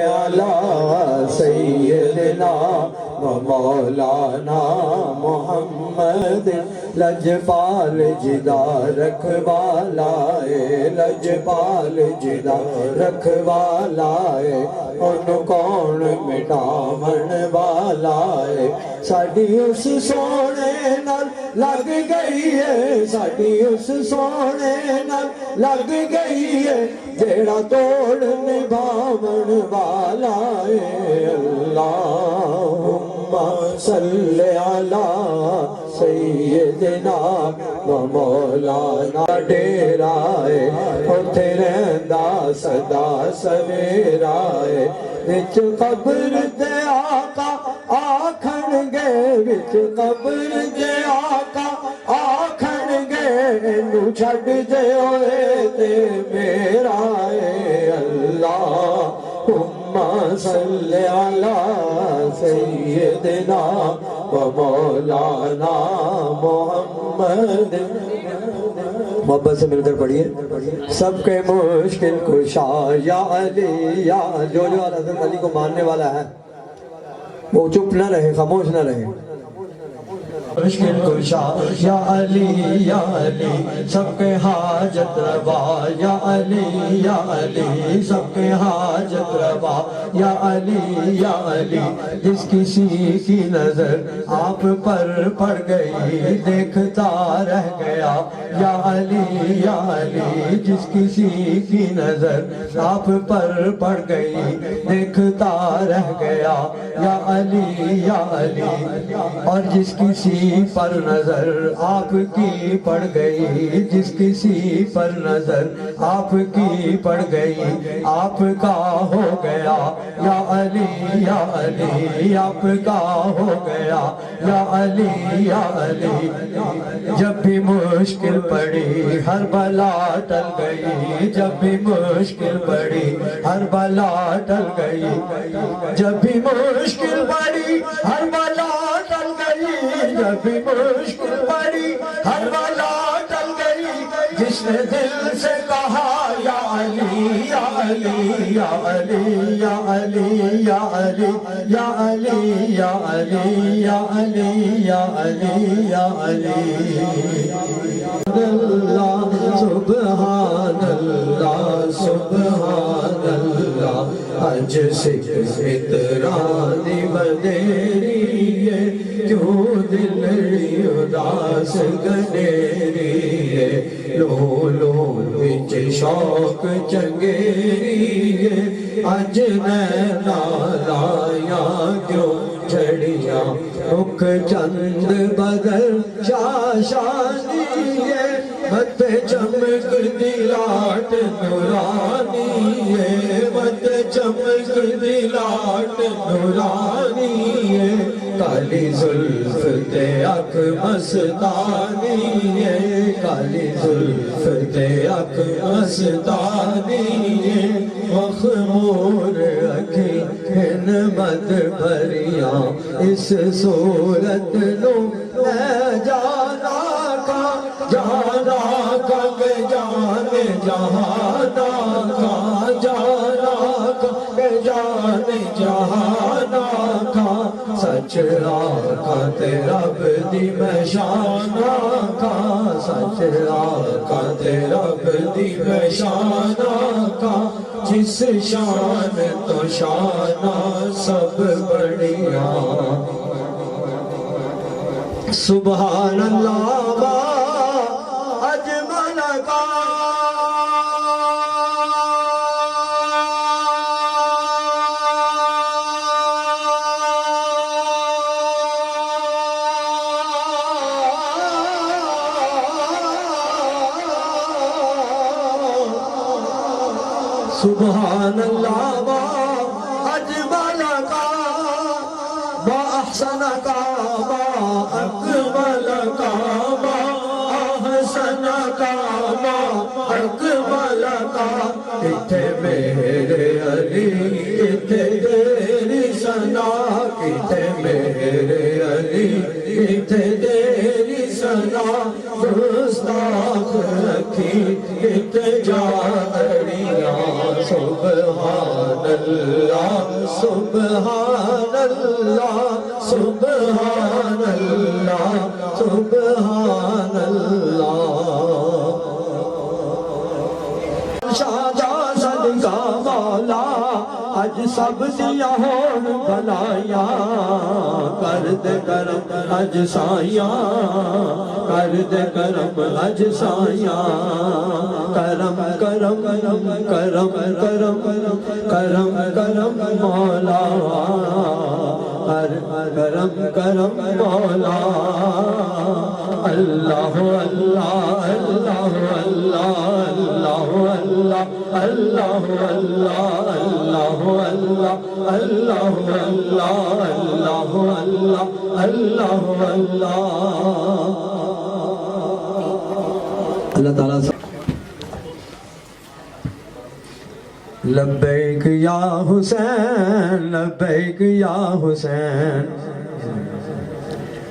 علی سیدنا و مولانا محمد لجپال جدا رکھوالائے لجپال جدا رکھوالائے ان کون مٹاون والائے ساڈی اس سونے نال لگ گئی ہے ساڈی اس سونے نال لگ گئی ہے جیڑا توڑ نبھاون والا ہے اللہم صلی علی سیدنا و مولانا ڈیرا ہے اتھے رہندا صدا سویرا ہے وچ قبر دے آقا آکھن گے وچ قبر دے آقا آکھن گے نو چھڈ دے ہوئے تے میرا ہے اللہم صلی علی سیدنا و مولانا محمد محبت سے مل کر پڑھیے سب کے مشکل کشا یا علی یا جو حضرت علی کو ماننے والا ہے وہ چپ نہ رہے خاموش نہ رہے مشکل کشا یا علی سب کے حاجت روا یا علی سب کے حاجت روا یا علی جس کسی کی نظر آپ پر پڑ گئی دیکھتا رہ گیا یا علی جس کسی کی نظر آپ پر پڑ گئی دیکھتا رہ گیا یا علی اور جس کسی پر نظر آپ کی پڑ گئی جس کسی پر نظر آپ کی پڑ گئی آپ کا ہو گیا یا علی آپ کا ہو گیا یا علی جب بھی مشکل پڑی ہر بلا ٹل گئی جب بھی مشکل پڑی ہر بلا ٹل گئی جب بھی مشکل پڑی ہر بلا ٹل گئی جب بھی مشکل پڑی ہر بلا ٹل گئی جس نے دل سے کہا یا علی یا علی یا علی یا علی یا علی یا علی یا علی یا علی یا علی یا علی اللہ سبحان اللہ سبحان اللہ اج سکھ اترانی بدیری ہے کیوں دلڑی اداس گنیری ہے لو لو وچ شوق چنگیری ہے اج نینا لایا کیوں چھڑیاں رخ چند بدل شاشانی ہے مت چمک دلاٹ نورانی ہے مت چمک دلاٹ نورانی ہے کالی زلف تے اکھ مستانی ہے کالی زلف تے اکھ مستانی ہے مخمور اکھیں مد بھریاں اس صورت نو اے جانا کا جانا کا کہ جانے جہانا کا جانا کا کہ جانے جہانا کا سچ آقا تیرا بدی میں شانا کا سچ آقا تیرا بدی میں شانا کا جس شان تو شانہ سب بڑھیا سبحان اللہ اجمل کا سبحان اللہ اجمل کا احسن کا اکمل کا احسن کا اکمل کا کتھے میرے علی کتھے تیری ثنا کتھے میرے علی کتھے تیری ثنا گستاخ رکھی کتھے جاڑیاں سبحان اللہ سبحان اللہ سبحان اللہ سبحان اللہ شادا صدقہ مولا اج سب دیا ہون بھلائیاں کر دے کرم اج سائیاں کر دے کرم اج سائیاں کرم کرم کرم کرم کرم کرم کرم مولا کرم کرم مولا اللہ اللہ اللہ اللہ اللہ اللہ اللہ اللہ اللہ اللہ اللہ اللہ تعالیٰ لبیک یا حسین لبیک یا حسین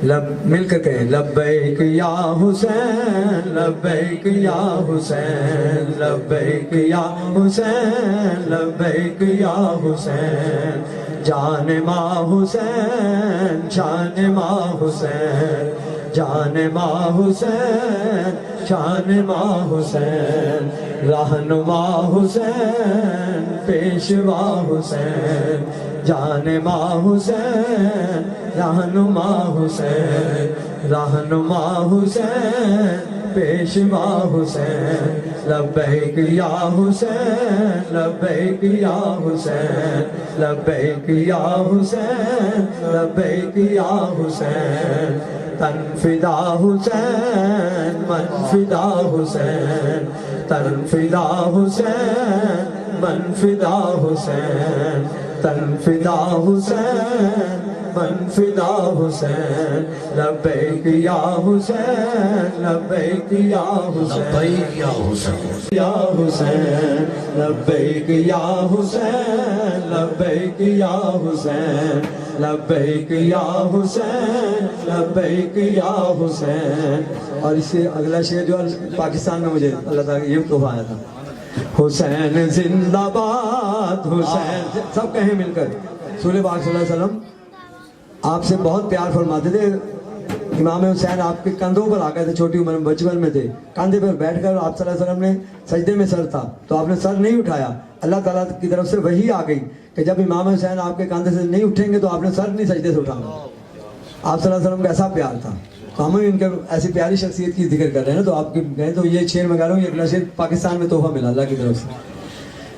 مل کر کہیں لبیک یا حسین لبیک یا حسین لبیک یا حسین لبیک یا حسین جان ماں حسین شان ماں حسین جان ماں حسین شان ماں حسین رہنما حسین پیشوا حسین جان ماں حسین رہنما حسین رہنما حسین پیشوا حسین لبیک یا حسین لبیک یا حسین لبیک یا حسین لبیک یا حسین تن فدا حسین من فدا حسین تن فدا حسین من فدا حسین تن فدا حسین من فدا حسین لبیک یا حسین لبیک یا حسین یا حسین لبیک یا حسین لبیک یا حسین لبیک یا حسین لبیک یا حسین اور اس سے اگلا شعر جو پاکستان میں مجھے اللہ تعالیٰ یہ تحفہ آیا تھا حسین زندہ باد حسین سب کہیں مل کر رسول پاک صلی اللہ علیہ وسلم آپ سے بہت پیار فرماتے تھے امام حسین آپ کے کندھوں پر آ گئے تھے چھوٹی عمر میں بچپن میں تھے کاندھے پر بیٹھ کر آپ صلی اللہ علیہ وسلم نے سجدے میں سر تھا تو آپ نے سر نہیں اٹھایا اللہ تعالیٰ کی طرف سے وحی آ گئی کہ جب امام حسین آپ کے کاندھے سے نہیں اٹھیں گے تو آپ نے سر نہیں سجدے سے اٹھانا آپ صلی اللہ علیہ وسلم کا ایسا پیار تھا تو ہم ان کے ایسی پیاری شخصیت کی ذکر کر رہے ہیں نا تو آپ کی کہیں تو یہ شعر میں کہہ رہا ہوں یہ اگلا شعر پاکستان میں تحفہ ملا اللہ کی طرف سے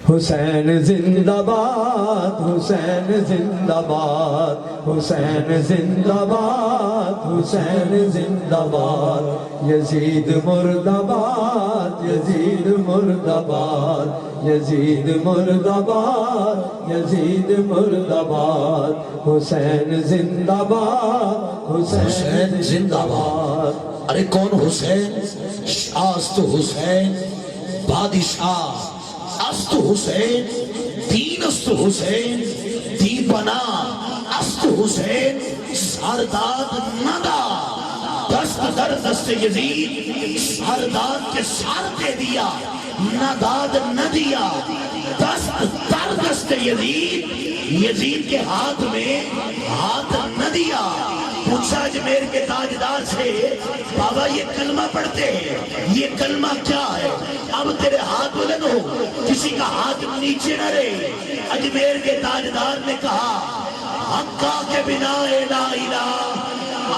حسین زندہ باد حسین زندہ باد حسین زندہ باد حسین زندہ باد یزید مرد آباد یزید مرد آباد یزید مرد آباد یزید مرد آباد حسین زندہ باد حسین زندہ باد ارے کون حسین شاست حسین بادشاہ است حسین دین است حسین دیپنا است حسین سرداد ندا دست در دست یزید سرداد کے سار دے دیا نداد نہ دیا دست در دست یزید یزید کے ہاتھ میں ہاتھ نہ دیا پوچھا اجمیر کے تاجدار سے بابا یہ کلمہ پڑھتے ہیں یہ کلمہ کیا ہے اب تیرے ہاتھ بلند ہو کسی کا ہاتھ نیچے نہ رہے اجمیر کے تاجدار نے کہا حقا کے بنا لا الہ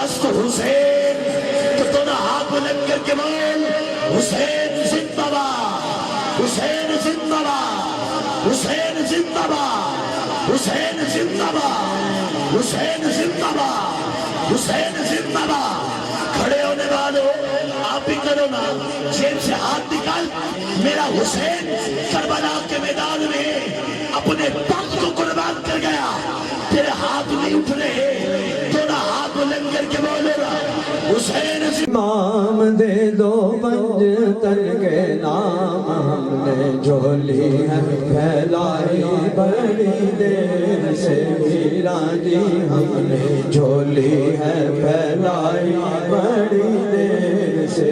است حسین تو نے ہاتھ بلند کر کے بول حسین زندہ باد حسین زندہ باد حسین زندہ باد حسین زندہ باد حسین زندہ باد حسین زندہ باد کھڑے ہونے والوں آپ بھی کرو نا جیب سے ہاتھ نکال میرا حسین کربلا کے میدان میں اپنے پاک کو قربان کر گیا تیرے ہاتھ نہیں اٹھ رہے تو نہ ہاتھ بلند کر کے بولے گا حسین امام دے دو پنج تن کے نام ہم نے جھولی ہے پھیلائی بڑی دیر سے میران جی ہم نے جھولی ہے پھیلائی بڑی دیر سے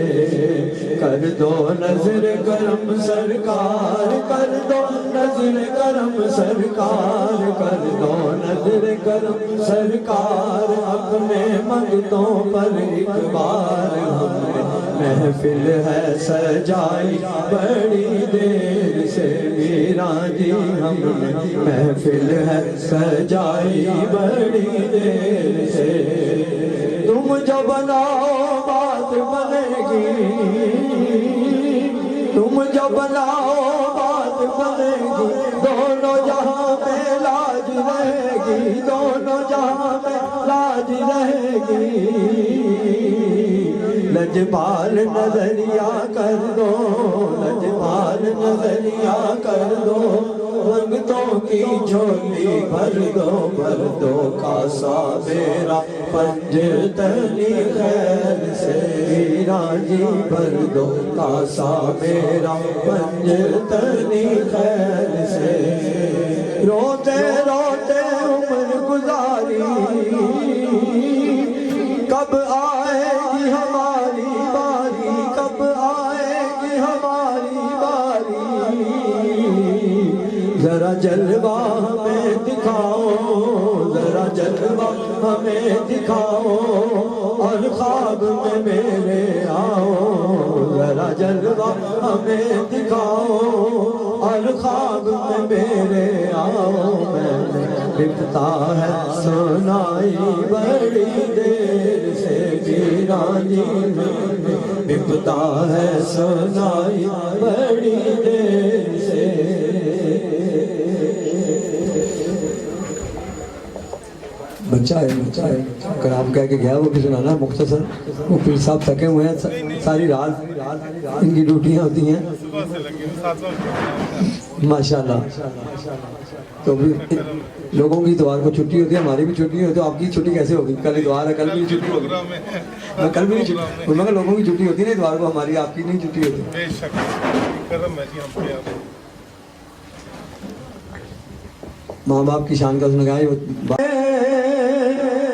کر دو نظر کرم سرکار کر دو نظر کرم سرکار کر دو نظر کرم سرکار اپنے منگتوں پر ایک بار ہم نے محفل ہے سجائی بڑی دیر سے میران جی ہم نے محفل ہے سجائی بڑی دیر سے تم جو بناؤ بات بنے گی تم جو بناؤ بات بنے گی دونوں جہاں میں لاج رہے گی دونوں جہاں میں لاج رہے گی لجپال نظریہ کر دو لجپال نظریہ کر دو منگتوں کی جھولی بھر دو کاسا میرا پنج تنی خیر سے میران جی بھر دو کاسا میرا پنج تنی خیر سے روتے روتے عمر گزاری کب آئے گی ہماری باری کب آئے گی ہماری باری ذرا جلوہ ہمیں دکھاؤ ذرا جلوہ ہمیں دکھاؤ اور خواب میں میرے آؤ ذرا جلوہ ہمیں دکھاؤ اور خواب میں میرے آؤ میں بکتا ہے سنائی بڑی دیر سے میران جی بکتا ہے سنائی بڑی دیر سے بچہ ہے اگر آپ کہہ کے گیا وہ بھی سنانا مختصر وہ پیر صاحب تھکے ہوئے ہیں ساری رات ان کی ڈیوٹیاں ہوتی ہیں ماشاءاللہ تو لوگوں کی اتوار کو چھٹی ہوتی ہے ہماری بھی چھٹی ہوتی ہے تو آپ کی چھٹی کیسے ہوگی کل اتوار ہے کل بھی چھٹی ہوگی کل بھی نہیں چھٹی مگر لوگوں کی چھٹی ہوتی ہے نا اتوار کو ہماری آپ کی نہیں چھٹی ہوتی ماں باپ کی شان کا اس نے کہا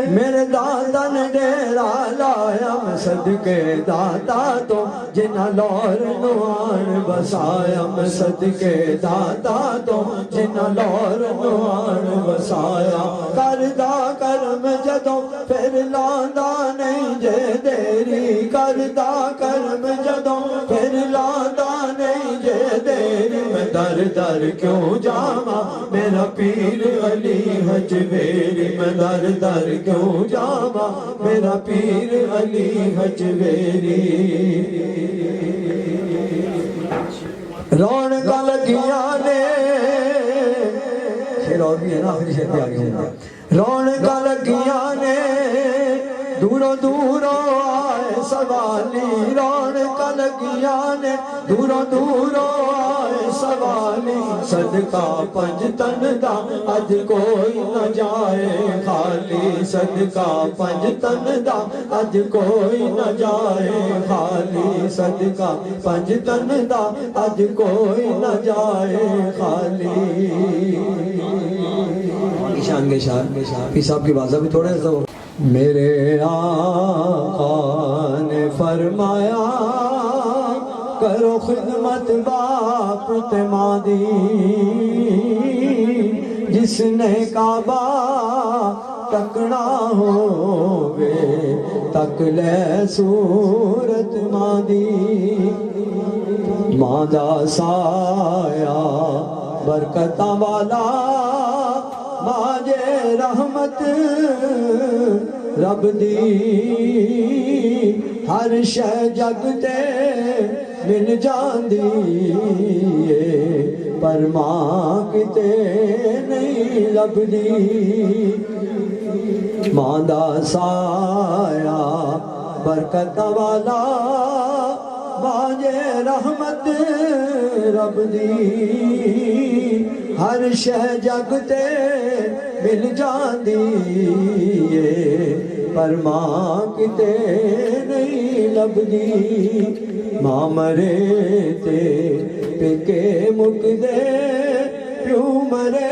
میرے دادا نے ڈیرا لایا میں صدقے دادا تو جنہ لور نوان بسایا میں صدقے دادا تو جنہ لور نوان بسایا کردہ کرم جدوں پھر لاندہ نہیں جے دیری کردہ کرم جدوں پھر لاندہ نہیں جے دیری میں در در کیوں جاما میرا پیر علی حجویری میں در در کیوں جاما میرا پیر علی حجویری رونقاں لگیاں نے شیر اور بھی ہے نا آخری شیر پہ آگے ہوں رونقاں لگیاں نے دوروں دوروں آئے سوالی رونقاں لگیاں نے دوروں دوروں آئے سوالی صدقہ پنج تن دا اج کوئی نہ جائے خالی صدقہ پنج تن دا اج کوئی نہ جائے خالی صدقہ پنج تن دا اج کوئی نہ جائے خالی شان کے شان پیر صاحب کی بازا بھی تھوڑے ایسا ہو میرے آقا نے فرمایا کرو خدمت باپ اعتمادی جس نے کعبہ تکنا ہوگے تک لے صورت مادی مادا سایہ برکتاں والا باجے رحمت رب دی ہر شے جگ تے مل جاندی پر ماں کتے نہیں لبدی ماں دا سایہ برکت والا باجے رحمت رب دی ہر شے جگ تے مل جاندی پر ماں کتے نہیں لبدی ماں مرے تے پکے مک دے پیو مرے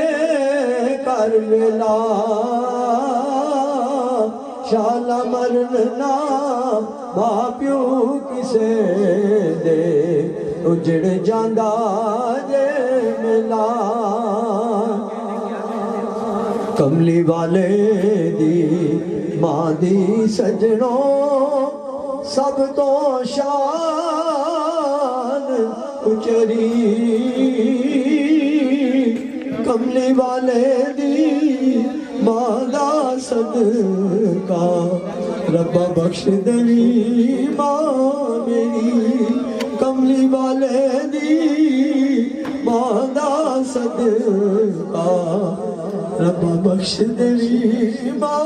کر ویلا شالا مرنا ماں پیو کسے دے اجڑ جاندہ جے ملا کملی والے دی ماں دی سجنوں سب تو شان اچری کملی والے دی ماں دا صدقہ ربا بخش دنی ماں میری کملی والے دی ماں دا صدقہ ربا بخش دنی ماں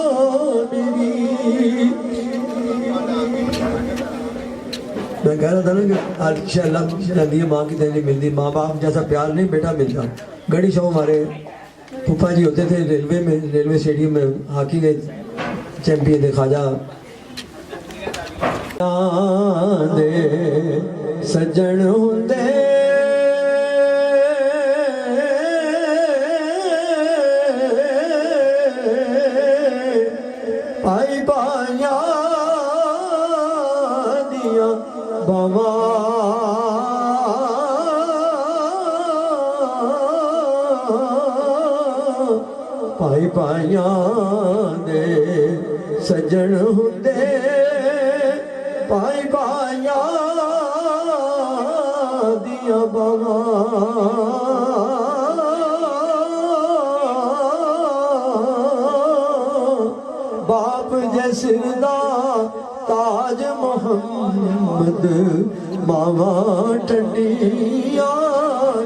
میری میں کہہ رہا تھا نا کہ ہر شے اللہ جاندی ہے ماں کی دینی ملتی ماں باپ جیسا پیار نہیں بیٹا ملتا گڑی شاہ ہمارے پھوپھا جی ہوتے تھے ریلوے میں ریلوے اسٹیڈیم میں ہاکی کے چیمپئن تھے خواجہ دے سجن ہوندے پائی پائیاں دیاں باواں پائی پائیاں دے سجن ہوندے پائی پائیاں دیاں باواں باپ جیسر دا تاج محمد ماواں ٹھنڈیاں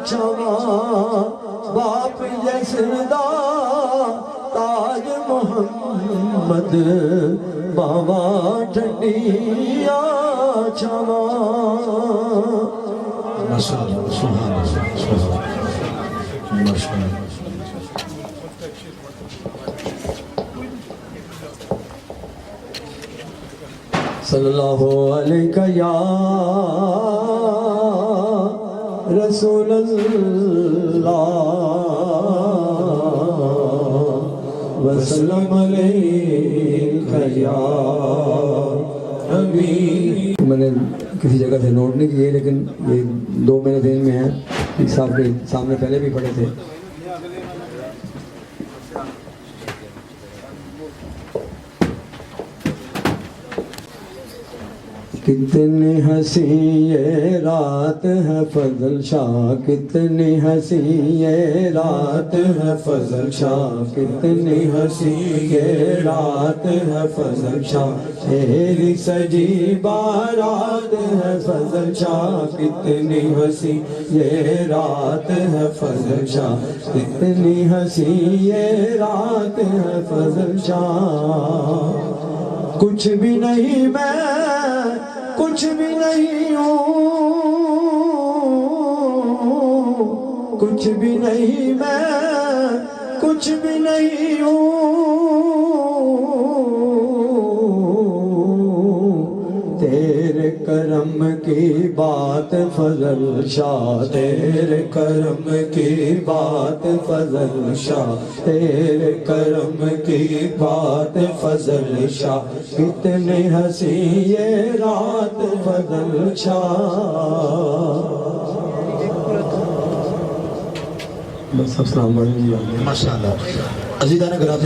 چھاواں باپ جیسر دا تاج محمد ماواں ٹھنڈیاں چھاواں صلی اللہ علیہ یا رسول اللہ وسلم علیہ یا نبی میں نے کسی جگہ سے نوٹ نہیں کیے لیکن یہ دو میرے ذہن میں ہیں ایک صاحب کے سامنے پہلے بھی پڑھے تھے کتنی حسین یہ رات ہے فضل شاہ کتنی حسین یہ رات ہے فضل شاہ کتنی حسین یہ رات ہے فضل شاہ تیری سجی بارات ہے فضل شاہ کتنی حسین یہ رات ہے فضل شاہ کتنی حسین یہ رات ہے فضل شاہ کچھ بھی نہیں میں کچھ بھی نہیں ہوں کچھ بھی نہیں میں کچھ بھی نہیں ہوں تیرے کرم کی بات فضل شاہ تیرے کرم کی بات فضل شاہ تیرے کرم کی بات فضل شاہ کتنی حسین یہ رات فضل شاہ بس السلام علیکم ماشاءاللہ عزیزان گرامی